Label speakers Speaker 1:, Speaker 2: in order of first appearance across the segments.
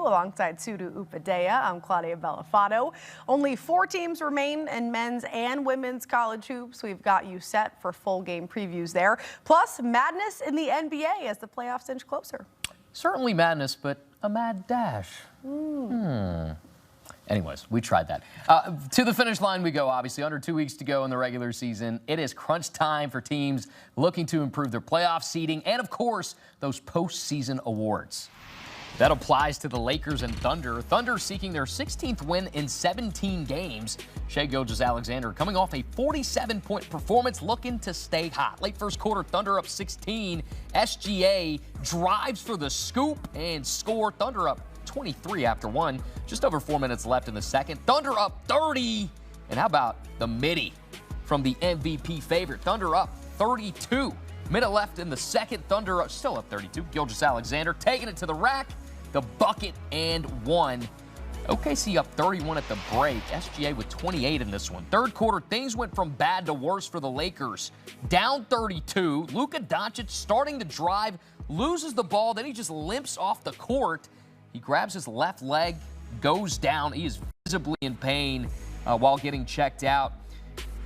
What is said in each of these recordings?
Speaker 1: alongside Sudu Upadea. I'm Claudia Bellafato. Only 4 teams remain in men's and women's college hoops. We've got you set for full game previews there. Plus, madness in the NBA as the playoffs inch closer.
Speaker 2: Certainly madness, but a mad dash. Anyways, we tried that. To the finish line we go, obviously. Under 2 weeks to go in the regular season. It is crunch time for teams looking to improve their playoff seeding and, of course, those postseason awards. That applies to the Lakers and Thunder. Thunder seeking their 16th win in 17 games. Shai Gilgeous-Alexander coming off a 47-point performance, looking to stay hot. Late first quarter, Thunder up 16. SGA drives for the scoop and score. Thunder up 23 after one. Just over 4 minutes left in the second. Thunder up 30. And how about the midi from the MVP favorite? Thunder up 32. Minute left in the second. Thunder still up 32. Gilgeous-Alexander taking it to the rack. The bucket and one. OKC up 31 at the break. SGA with 28 in this one. Third quarter, things went from bad to worse for the Lakers. Down 32. Luka Doncic starting to drive, loses the ball, then he just limps off the court. He grabs his left leg, goes down. He is visibly in pain while getting checked out.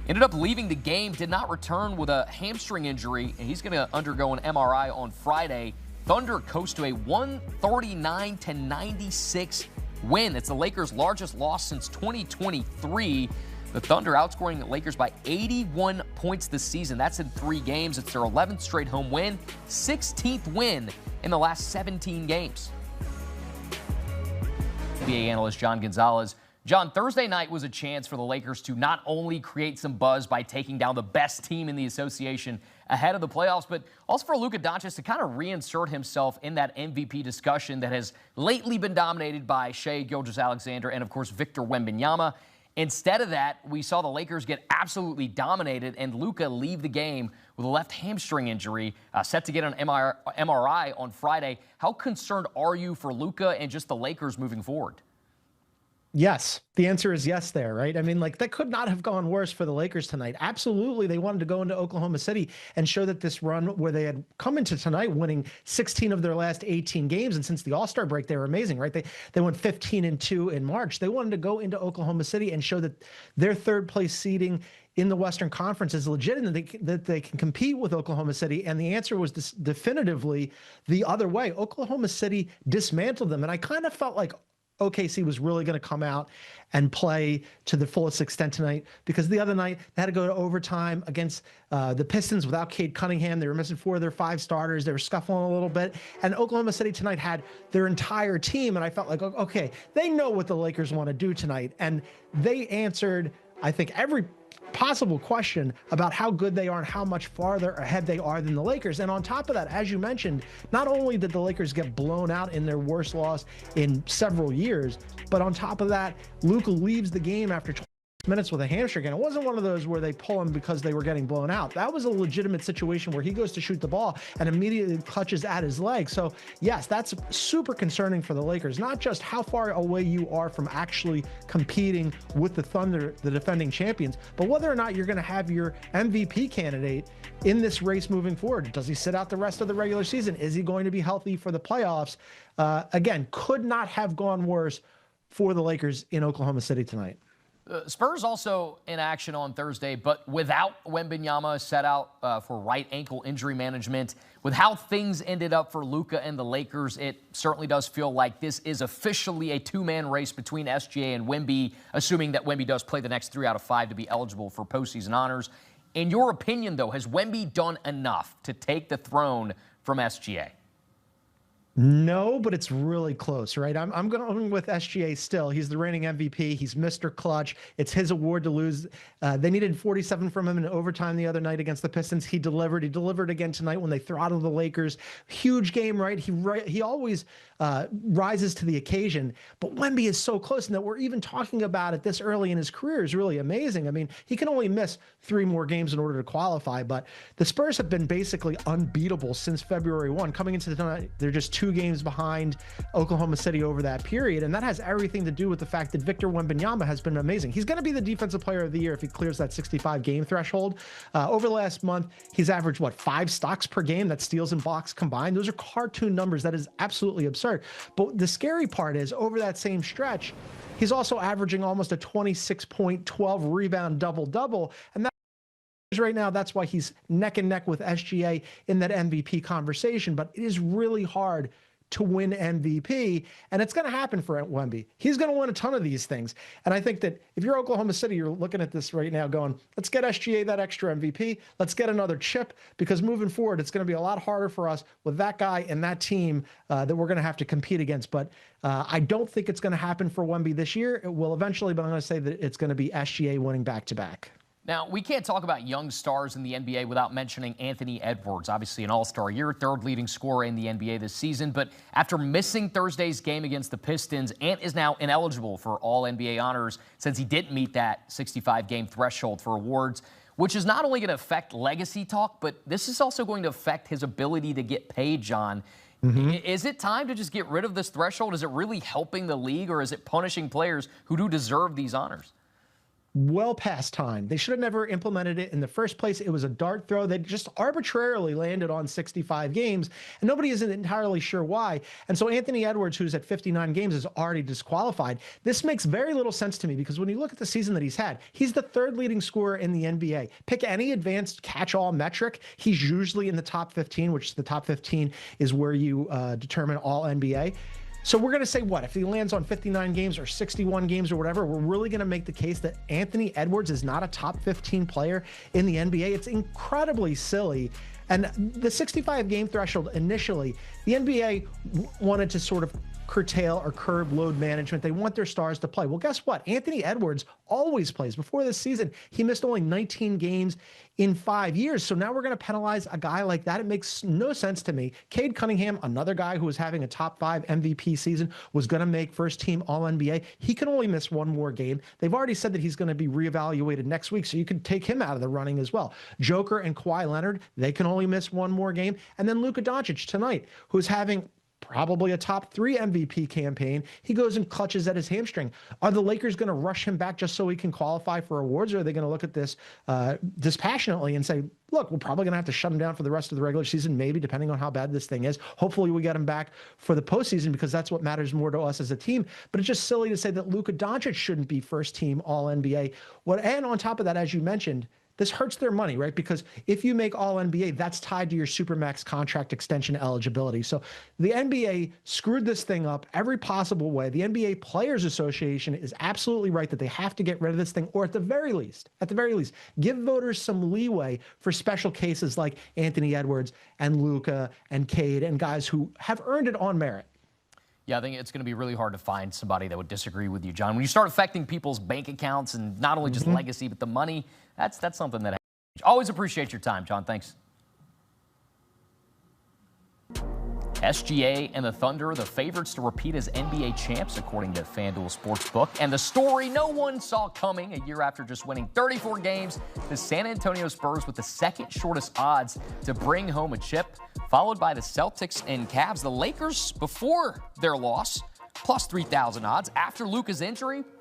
Speaker 2: Ended up leaving the game, did not return with a hamstring injury, and he's going to undergo an MRI on Friday. Thunder coast to a 139-96 win. It's the Lakers' largest loss since 2023. The Thunder outscoring the Lakers by 81 points this season. That's in 3 games. It's their 11th straight home win, 16th win in the last 17 games. NBA analyst John Gonzalez. John, Thursday night was a chance for the Lakers to not only create some buzz by taking down the best team in the association ahead of the playoffs, but also for Luka Doncic to kind of reinsert himself in that MVP discussion that has lately been dominated by Shai Gilgeous-Alexander and, of course, Victor Wembanyama. Instead of that, we saw the Lakers get absolutely dominated and Luka leave the game with a left hamstring injury, set to get an MRI on Friday. How concerned are you for Luka and just the Lakers moving forward?
Speaker 3: Yes, the answer is yes there, right? I mean, like, that could not have gone worse for the Lakers tonight. Absolutely, they wanted to go into Oklahoma City and show that this run where they had come into tonight winning 16 of their last 18 games, and since the All-Star break, they were amazing, right? They went 15-2 in March. They wanted to go into Oklahoma City and show that their third-place seeding in the Western Conference is legit and that they can compete with Oklahoma City. And the answer was definitively the other way. Oklahoma City dismantled them, and I kind of felt like OKC was really going to come out and play to the fullest extent tonight, because the other night they had to go to overtime against the Pistons without Cade Cunningham. They were missing 4 of their 5 starters. They were scuffling a little bit. And Oklahoma City tonight had their entire team. And I felt like, okay, they know what the Lakers want to do tonight. And they answered, I think, every possible question about how good they are and how much farther ahead they are than the Lakers. And on top of that, as you mentioned, not only did the Lakers get blown out in their worst loss in several years, but on top of that, Luka leaves the game after 20 minutes with a hamstring. And it wasn't one of those where they pull him because they were getting blown out. That was a legitimate situation where he goes to shoot the ball and immediately clutches at his leg. So yes, that's super concerning for the Lakers. Not just how far away you are from actually competing with the Thunder, the defending champions, but whether or not you're going to have your MVP candidate in this race moving forward. Does he sit out the rest of the regular season? Is he going to be healthy for the playoffs? Again, could not have gone worse for the Lakers in Oklahoma City tonight.
Speaker 2: Spurs also in action on Thursday, but without Wembanyama set out for right ankle injury management. With how things ended up for Luka and the Lakers, it certainly does feel like this is officially a 2-man race between SGA and Wemby, assuming that Wemby does play the next 3 out of 5 to be eligible for postseason honors. In your opinion, though, has Wemby done enough to take the throne from SGA?
Speaker 3: No, but it's really close, right? I'm going with SGA still. He's the reigning MVP. He's Mr. Clutch. It's his award to lose. They needed 47 from him in overtime the other night against the Pistons. He delivered. He delivered again tonight when they throttled the Lakers. Huge game, right? He always rises to the occasion. But Wemby is so close, and that we're even talking about it this early in his career is really amazing. I mean, he can only miss 3 more games in order to qualify, but the Spurs have been basically unbeatable since February 1. Coming into tonight, they're just 2 games behind Oklahoma City over that period. And that has everything to do with the fact that Victor Wembanyama has been amazing. He's going to be the defensive player of the year if he clears that 65 game threshold. Over the last month, he's averaged, 5 stocks per game? That's steals and blocks combined. Those are cartoon numbers. That is absolutely absurd. But the scary part is over that same stretch, he's also averaging almost a 26.12 rebound double-double. And right now, that's why he's neck and neck with SGA in that MVP conversation. But it is really hard to win MVP, and it's going to happen for Wemby. He's going to win a ton of these things. And I think that if you're Oklahoma City, you're looking at this right now going, let's get SGA that extra MVP. Let's get another chip, because moving forward, it's going to be a lot harder for us with that guy and that team that we're going to have to compete against. But I don't think it's going to happen for Wemby this year. It will eventually, but I'm going to say that it's going to be SGA winning back-to-back.
Speaker 2: Now, we can't talk about young stars in the NBA without mentioning Anthony Edwards, obviously an all-star year, 3rd leading scorer in the NBA this season. But after missing Thursday's game against the Pistons, Ant is now ineligible for all-NBA honors since he didn't meet that 65-game threshold for awards, which is not only going to affect legacy talk, but this is also going to affect his ability to get paid, John. Is it time to just get rid of this threshold? Is it really helping the league, or is it punishing players who do deserve these honors?
Speaker 3: Well past time. They should have never implemented it in the first place. It was a dart throw. They just arbitrarily landed on 65 games, and nobody isn't entirely sure why. And so Anthony Edwards, who's at 59 games, is already disqualified. This makes very little sense to me, because when you look at the season that he's had, he's the 3rd leading scorer in the NBA. Pick any advanced catch-all metric, he's usually in the top 15, which the top 15 is where you determine all NBA. So we're going to say what? If he lands on 59 games or 61 games or whatever, we're really going to make the case that Anthony Edwards is not a top 15 player in the NBA. It's incredibly silly. And the 65 game threshold initially, the NBA wanted to sort of curtail or curb load management. They want their stars to play. Well, guess what? Anthony Edwards always plays. Before this season, he missed only 19 games in 5 years. So now we're going to penalize a guy like that. It makes no sense to me. Cade Cunningham, another guy who was having a top 5 MVP season, was going to make first team All-NBA. He can only miss 1 more game. They've already said that he's going to be reevaluated next week, so you can take him out of the running as well. Joker and Kawhi Leonard, they can only miss 1 more game. And then Luka Doncic tonight, who's having probably a top 3 MVP campaign. He goes and clutches at his hamstring. Are the Lakers going to rush him back just so he can qualify for awards, or are they going to look at this dispassionately and say, look, we're probably going to have to shut him down for the rest of the regular season, maybe, depending on how bad this thing is. Hopefully we get him back for the postseason, because that's what matters more to us as a team. But it's just silly to say that Luka Doncic shouldn't be first team All-NBA. And on top of that, as you mentioned, this hurts their money, right? Because if you make All-NBA, that's tied to your Supermax contract extension eligibility. So the NBA screwed this thing up every possible way. The NBA Players Association is absolutely right that they have to get rid of this thing, or at the very least, give voters some leeway for special cases like Anthony Edwards and Luka and Cade and guys who have earned it on merit.
Speaker 2: Yeah, I think it's going to be really hard to find somebody that would disagree with you, John. When you start affecting people's bank accounts and not only just legacy, but the money, that's something that always appreciate your time, John. Thanks. SGA and the Thunder, the favorites to repeat as NBA champs, according to FanDuel Sportsbook. And the story no one saw coming a year after just winning 34 games, the San Antonio Spurs with the 2nd shortest odds to bring home a chip, followed by the Celtics and Cavs. The Lakers, before their loss, plus 3,000 odds. After Luka's injury,